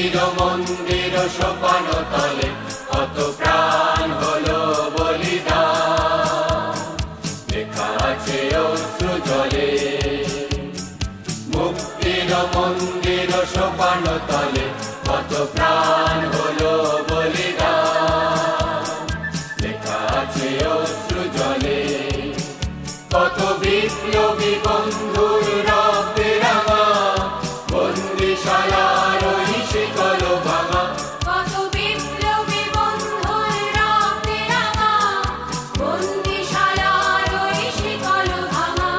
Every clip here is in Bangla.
মুক্তির মন্দির সোপান তলে কত প্রাণ হলো বলিদান, লেখা আছে অশ্রু জলে। মুক্তির মন্দির সোপান তলে কত প্রাণ হলো বলিদান, লেখা আছে অশ্রু জলে। কত বিপ্লবী বন্ধুর রক্তে রাঙা বন্দিশালার ওই শিকল ভাঙা, কত বিপ্লবী বন্ধুর রক্তে রাঙা বন্দিশালার ওই শিকল ভাঙা।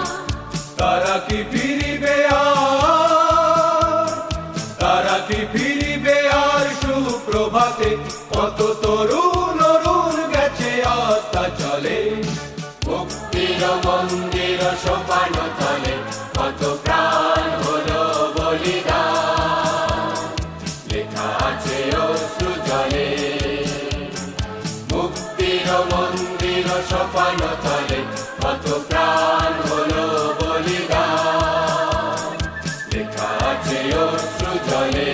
তারা কি ফিরিবে আর, তারা কি ফিরিবে আর সুপ্রভাতে? কত তরুণ অরুণ গেছে আস্থা চলে। মুক্তির মন্দির সোপান তলে কত প্রাণ হলো বলিদান, লেখা আছে অশ্রু জলে। মুক্তির মন্দির সোপান তলে কত প্রাণ হলো বলিদান, লেখা আছে অশ্রু জলে।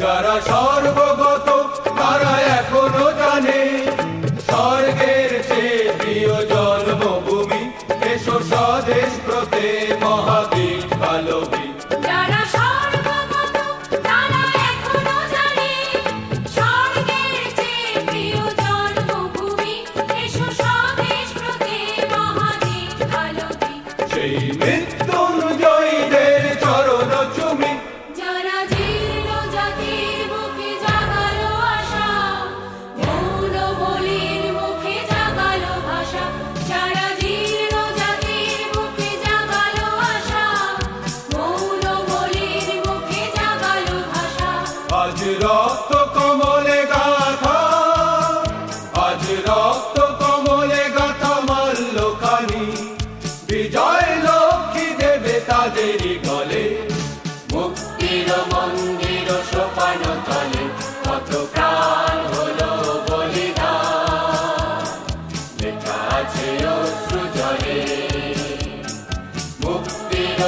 যারা সর্বগত তারা এখনো জানে স্বর্গের চেয়ে প্রিয় জন্মভূমি। এসো স্বদেশ ব্রতে মহাবীর কালবী। যারা সর্বগত তারা এখনো জানে স্বর্গের চেয়ে প্রিয় জন্মভূমি। এসো স্বদেশ ব্রতে মহাবীর কালবী। সেই মৃত্যুঞ্জয়ীদের চরণ চুমি, যারা জীর্ণ জাতির বুকে জাগালো আশা, মৌন বলির মুখে জাগালো ভাষা। যারা জীর্ণ জাতির বুকে জাগালো আশা, মৌন বলির মুখে জাগালো ভাষা। আজ রক্ত কমলে গাথা, আজ রক্ত কমলে গাথা মাল্যখানি। বিজয় লক্ষ্মী দেবে তাদেরই গলে। মুক্তির মন্দির সোপান তলে কত প্রাণ হলো বলিদান, লেখা আছে অশ্রু জলে। মুক্তির